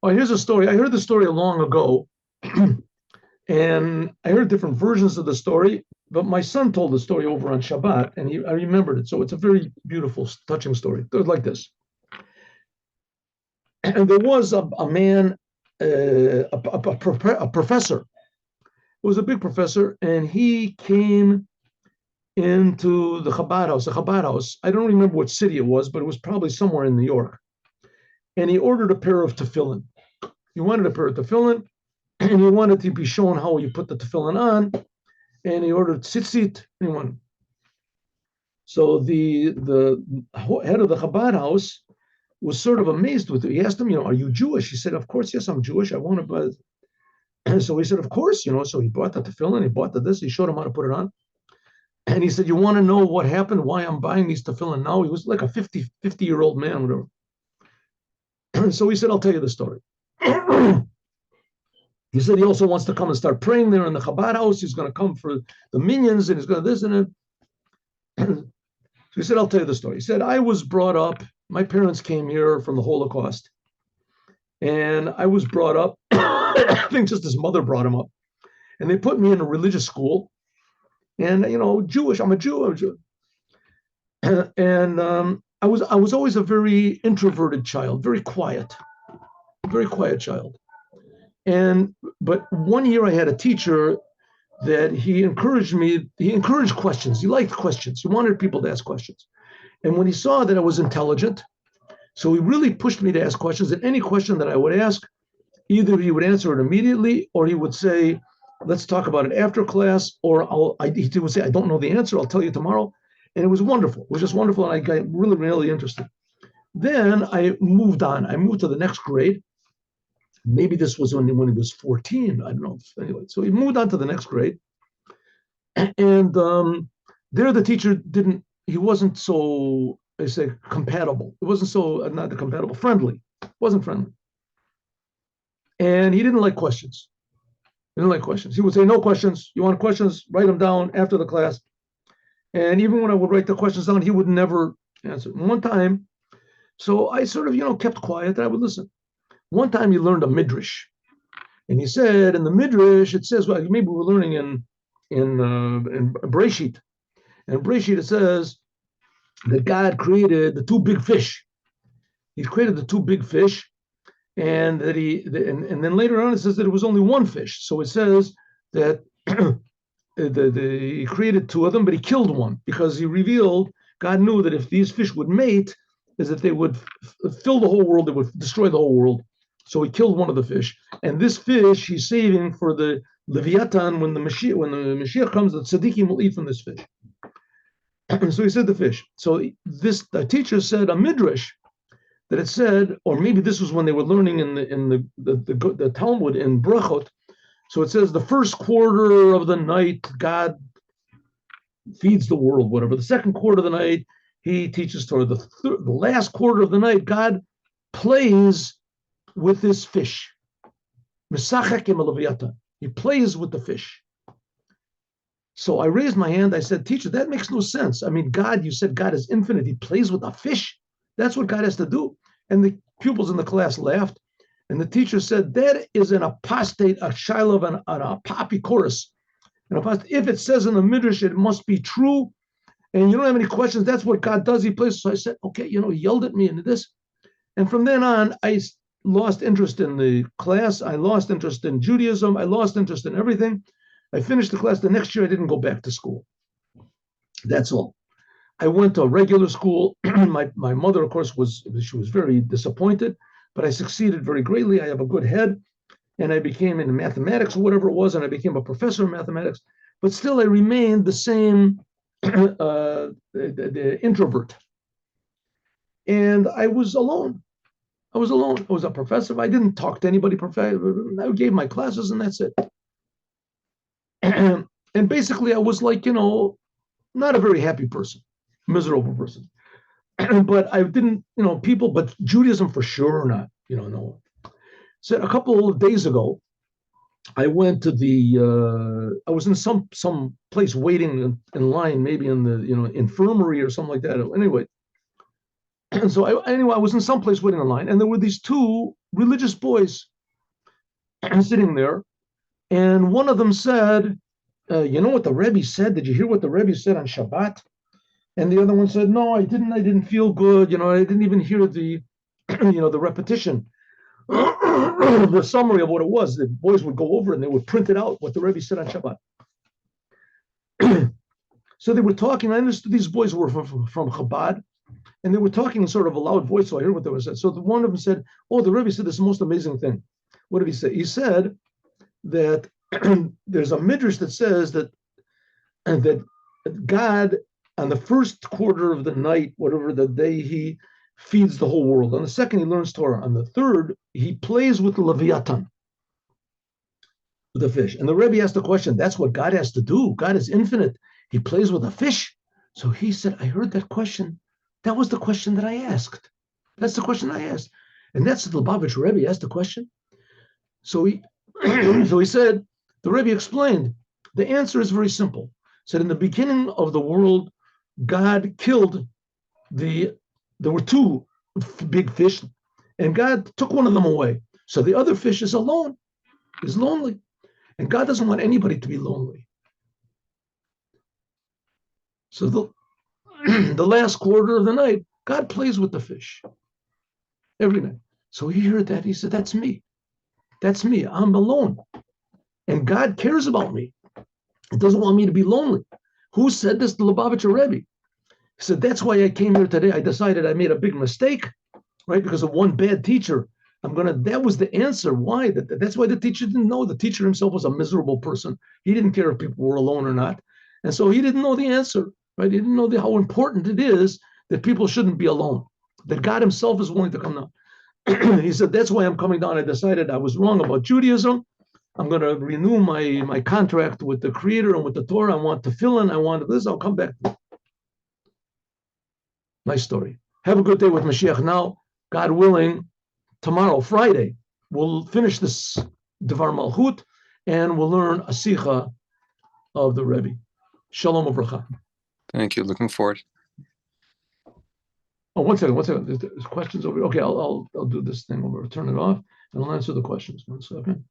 Oh, here's a story. I heard the story long ago, and I heard different versions of the story. But my son told the story over on Shabbat, and I remembered it. So it's a very beautiful, touching story. It was like this: and there was a man, a professor. It was a big professor, and he came into the Chabad house. The Chabad house. I don't remember what city it was, but it was probably somewhere in New York. And he ordered a pair of tefillin. He wanted a pair of tefillin, and he wanted to be shown how you put the tefillin on. And he ordered tzitzit. And he wanted. So the head of the Chabad house was sort of amazed with it. He asked him, are you Jewish? He said, of course, yes, I'm Jewish. I want to buy. So he said, of course, so he bought the tefillin, he bought this, he showed him how to put it on. And he said, you want to know what happened, why I'm buying these tefillin now? He was like a 50-year-old man, whatever. So he said, I'll tell you the story. He said he also wants to come and start praying there in the Chabad house. He's going to come for the minions and he's going to this and that. So he said, I'll tell you the story. He said, I was brought up, my parents came here from the Holocaust. And I was brought up, I think just his mother brought him up. And they put me in a religious school. And, Jewish, I'm a Jew. And I was always a very introverted child, very quiet child. But one year I had a teacher that he encouraged questions. He liked questions. He wanted people to ask questions. And when he saw that I was intelligent, so he really pushed me to ask questions. And any question that I would ask, either he would answer it immediately, or he would say, let's talk about it after class, or he would say, I don't know the answer, I'll tell you tomorrow. And it was wonderful. It was just wonderful. And I got really, really interested. Then I moved on. I moved to the next grade. Maybe this was when he was 14. I don't know. Anyway, so he moved on to the next grade. And there the teacher he wasn't so, I say, compatible. It wasn't so, not compatible, friendly. It wasn't friendly. And he didn't like questions. He didn't like questions. He would say, no questions. You want questions? Write them down after the class. And even when I would write the questions down, he would never answer. And one time, so I sort of, kept quiet and I would listen. One time he learned a midrash. And he said, in the midrash, it says, well, maybe we're learning in Breshit. And in Breshit, it says that God created the two big fish. He created the two big fish. And that and then later on it says that it was only one fish. So it says that he created two of them, but he killed one because he revealed, God knew that if these fish would mate, is that they would fill the whole world, they would destroy the whole world. So he killed one of the fish. And this fish he's saving for the Leviathan when the Mashiach comes, the tzaddikim will eat from this fish. So he said the fish. So the teacher said a midrash that it said, or maybe this was when they were learning in the Talmud in Brachot. So it says the first quarter of the night, God feeds the world, whatever. The second quarter of the night, he teaches Torah. The last quarter of the night, God plays with this fish. He plays with the fish. So I raised my hand. I said, teacher, that makes no sense. I mean, you said God is infinite. He plays with a fish. That's what God has to do. And the pupils in the class laughed. And the teacher said, that is an apostate, a shiloh, an apokryphos. If it says in the midrash, it must be true. And you don't have any questions. That's what God does. He plays. So I said, okay, he yelled at me into this. And from then on, I lost interest in the class. I lost interest in Judaism. I lost interest in everything. I finished the class. The next year, I didn't go back to school. That's all. I went to a regular school. my mother, of course, she was very disappointed, but I succeeded very greatly. I have a good head, and I became in mathematics or whatever it was, and I became a professor of mathematics. But still, I remained the same the introvert. And I was alone. I was a professor. I didn't talk to anybody. I gave my classes, and that's it. And basically, I was like, not a very happy person, miserable person. But I didn't, people, but Judaism for sure not, no. So a couple of days ago, I went to I was in some place waiting in line, maybe in the, infirmary or something like that. Anyway, and so I was in some place waiting in line, and there were these two religious boys sitting there, and one of them said, "You know what the Rebbe said? Did you hear what the Rebbe said on Shabbat?" And the other one said, "No, I didn't. I didn't feel good. I didn't even hear the, the repetition, the summary of what it was." The boys would go over and they would print it out what the Rebbe said on Shabbat. So they were talking. I understood these boys were from Chabad, and they were talking in sort of a loud voice, so I heard what they were saying. So one of them said, "Oh, the Rebbe said this most amazing thing." What did he say? He said that there's a midrash that says that God, on the first quarter of the night, whatever the day, he feeds the whole world. On the second, he learns Torah. On the third, he plays with the Leviathan, with the fish. And the Rebbe asked the question, that's what God has to do. God is infinite. He plays with a fish. So he said, I heard that question. That was the question that I asked. That's the question I asked. And that's the Lubavitch Rebbe asked the question. So he said, the Rebbe explained, the answer is very simple. He said, in the beginning of the world, God killed there were two big fish, and God took one of them away. So the other fish is alone, is lonely. And God doesn't want anybody to be lonely. So the last quarter of the night, God plays with the fish every night. So he heard that. He said, that's me. That's me. I'm alone. And God cares about me. He doesn't want me to be lonely. Who said this? The Lubavitcher Rebbe. He said, that's why I came here today. I decided I made a big mistake, right? Because of one bad teacher. That was the answer. Why? That's why the teacher didn't know. The teacher himself was a miserable person. He didn't care if people were alone or not. And so he didn't know the answer, right? He didn't know how important it is that people shouldn't be alone, that God himself is willing to come down. He said, that's why I'm coming down. I decided I was wrong about Judaism. I'm going to renew my contract with the Creator and with the Torah. I want to fill in. I want this. I'll come back. Nice story. Have a good day with Mashiach. Now, God willing, tomorrow, Friday, we'll finish this Devar Malchut and we'll learn a Sikha of the Rebbe. Shalom Uvracha. Thank you. Looking forward. Oh, one second. There's questions over here. Okay, I'll do this thing over. Turn it off and I'll answer the questions. 1 second.